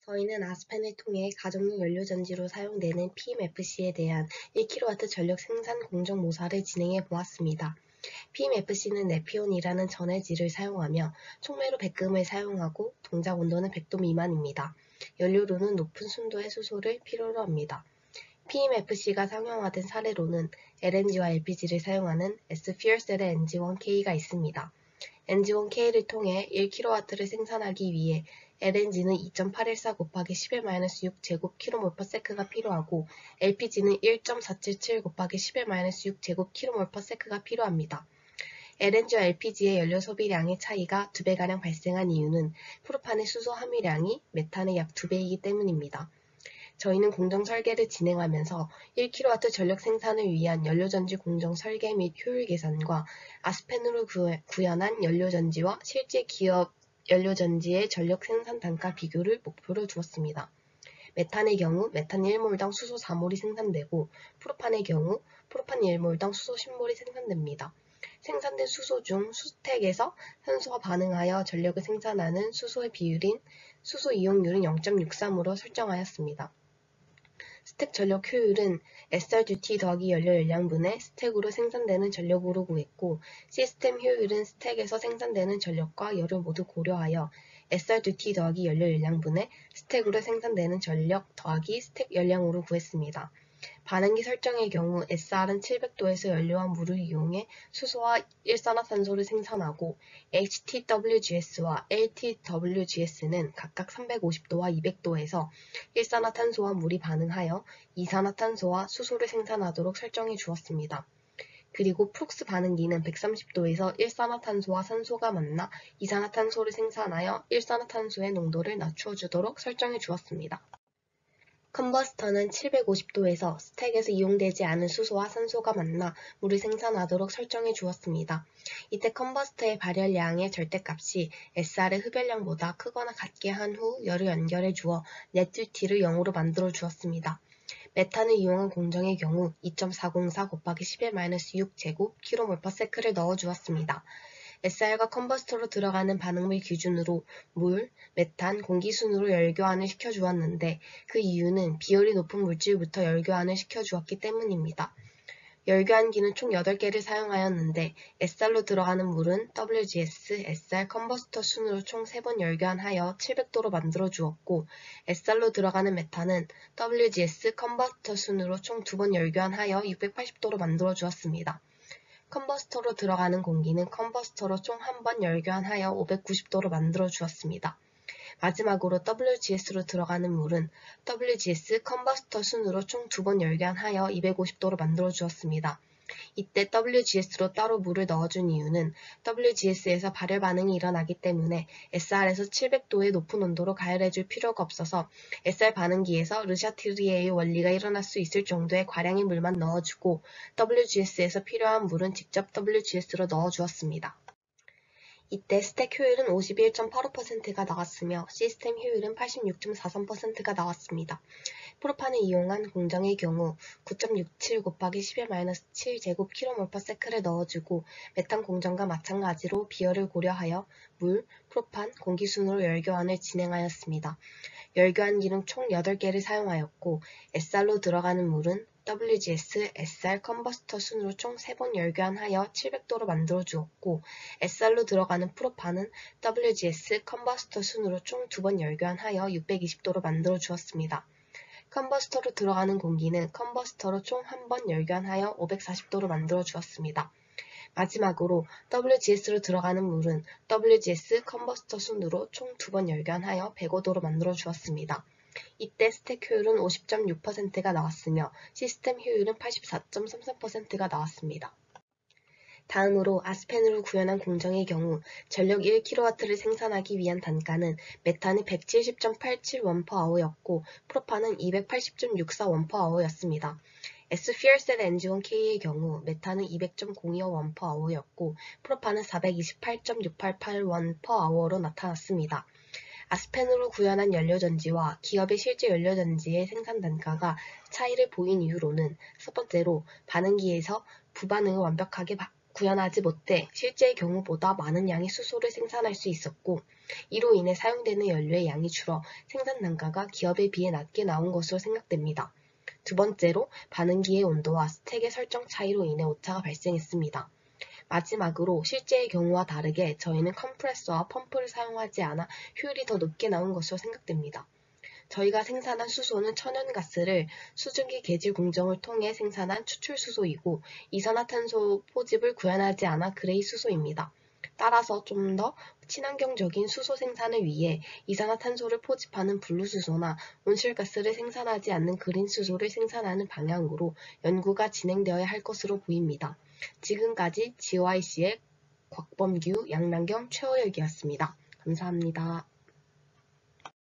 저희는 아스펜을 통해 가정용 연료전지로 사용되는 PMFC에 대한 1kW 전력 생산 공정 모사를 진행해 보았습니다. PMFC는 네피온이라는 전해질을 사용하며 촉매로 백금을 사용하고 동작 온도는 100도 미만입니다. 연료로는 높은 순도의 수소를 필요로 합니다. PMFC가 상용화된 사례로는 LNG와 LPG를 사용하는 S-퓨얼셀의 NG1K가 있습니다. NG1K를 통해 1kW를 생산하기 위해 LNG는 2.814 곱하기 10-6 제곱kmol/s가 필요하고 LPG는 1.477 곱하기 10-6 제곱kmol/s가 필요합니다. LNG와 LPG의 연료 소비량의 차이가 2배가량 발생한 이유는 프로판의 수소 함유량이 메탄의 약 2배이기 때문입니다. 저희는 공정 설계를 진행하면서 1kW 전력 생산을 위한 연료전지 공정 설계 및 효율 계산과 아스펜으로 구현한 연료전지와 실제 기업 연료전지의 전력 생산 단가 비교를 목표로 두었습니다. 메탄의 경우 메탄 1몰당 수소 4몰이 생산되고 프로판의 경우 프로판 1몰당 수소 10몰이 생산됩니다. 생산된 수소 중 수스택에서 산소와 반응하여 전력을 생산하는 수소의 비율인 수소 이용률은 0.63으로 설정하였습니다. 스택 전력 효율은 SR2T 더하기 연료 열량분의 스택으로 생산되는 전력으로 구했고 시스템 효율은 스택에서 생산되는 전력과 열을 모두 고려하여 SR2T 더하기 연료 열량분의 스택으로 생산되는 전력 더하기 스택 열량으로 구했습니다. 반응기 설정의 경우 SR은 700도에서 연료와 물을 이용해 수소와 일산화탄소를 생산하고 HTWGS와 LTWGS는 각각 350도와 200도에서 일산화탄소와 물이 반응하여 이산화탄소와 수소를 생산하도록 설정해 주었습니다. 그리고 프록스 반응기는 130도에서 일산화탄소와 산소가 만나 이산화탄소를 생산하여 일산화탄소의 농도를 낮추어 주도록 설정해 주었습니다. 컨버스터는 750도에서 스택에서 이용되지 않은 수소와 산소가 만나 물을 생산하도록 설정해 주었습니다. 이때 컨버스터의 발열량의 절대값이 SR의 흡열량보다 크거나 같게 한 후 열을 연결해 주어 넷듀티를 0으로 만들어 주었습니다. 메탄을 이용한 공정의 경우 2.404 곱하기 10-6 제곱 kmol/s를 넣어 주었습니다. SR과 컨버스터로 들어가는 반응물 기준으로 물, 메탄, 공기 순으로 열교환을 시켜주었는데 그 이유는 비율이 높은 물질부터 열교환을 시켜주었기 때문입니다. 열교환기는 총 8개를 사용하였는데 SR로 들어가는 물은 WGS, SR, 컨버스터 순으로 총 3번 열교환하여 700도로 만들어 주었고 SR로 들어가는 메탄은 WGS, 컨버스터 순으로 총 2번 열교환하여 680도로 만들어 주었습니다. 컨버스터로 들어가는 공기는 컨버스터로 총 한 번 열교환하여 590도로 만들어 주었습니다. 마지막으로 WGS로 들어가는 물은 WGS 컨버스터 순으로 총 2번 열교환하여 250도로 만들어 주었습니다. 이때 WGS로 따로 물을 넣어준 이유는 WGS에서 발열 반응이 일어나기 때문에 SR에서 700도의 높은 온도로 가열해줄 필요가 없어서 SR 반응기에서 르샤트리에의 원리가 일어날 수 있을 정도의 과량의 물만 넣어주고 WGS에서 필요한 물은 직접 WGS로 넣어주었습니다. 이때 스택 효율은 51.85%가 나왔으며 시스템 효율은 86.43%가 나왔습니다. 프로판을 이용한 공정의 경우 9.67 곱하기 10-7 제곱 kmol/s를 넣어주고 메탄 공정과 마찬가지로 비열을 고려하여 물, 프로판, 공기 순으로 열교환을 진행하였습니다. 열교환기는 총 8개를 사용하였고 SR로 들어가는 물은 WGS, SR, 컨버스터 순으로 총 3번 열교환하여 700도로 만들어 주었고 SR로 들어가는 프로판은 WGS, 컨버스터 순으로 총 2번 열교환하여 620도로 만들어 주었습니다. 컨버스터로 들어가는 공기는 컨버스터로 총 한 번 열교환하여 540도로 만들어 주었습니다. 마지막으로 WGS로 들어가는 물은 WGS 컨버스터 순으로 총 2번 열교환하여 105도로 만들어 주었습니다. 이때 스택 효율은 50.6%가 나왔으며 시스템 효율은 84.33%가 나왔습니다. 다음으로 아스펜으로 구현한 공정의 경우 전력 1kW를 생산하기 위한 단가는 메탄이 170.87 Wh/H였고 프로판은 280.64 Wh/H였습니다. S-퓨얼셀 NG1K의 경우 메탄은 200.02 Wh/H였고 프로판은 428.688 Wh/H로 나타났습니다. 아스펜으로 구현한 연료전지와 기업의 실제 연료전지의 생산 단가가 차이를 보인 이유로는 첫 번째로 반응기에서 부반응을 완벽하게 구현하지 못해 실제의 경우보다 많은 양의 수소를 생산할 수 있었고, 이로 인해 사용되는 연료의 양이 줄어 생산 단가가 기업에 비해 낮게 나온 것으로 생각됩니다. 두 번째로 반응기의 온도와 스택의 설정 차이로 인해 오차가 발생했습니다. 마지막으로 실제의 경우와 다르게 저희는 컴프레서와 펌프를 사용하지 않아 효율이 더 높게 나온 것으로 생각됩니다. 저희가 생산한 수소는 천연가스를 수증기 계질 공정을 통해 생산한 추출수소이고 이산화탄소 포집을 구현하지 않아 그레이 수소입니다. 따라서 좀 더 친환경적인 수소 생산을 위해 이산화탄소를 포집하는 블루수소나 온실가스를 생산하지 않는 그린수소를 생산하는 방향으로 연구가 진행되어야 할 것으로 보입니다. 지금까지 GYC의 곽범규, 양남경, 최호혁이었습니다. 감사합니다.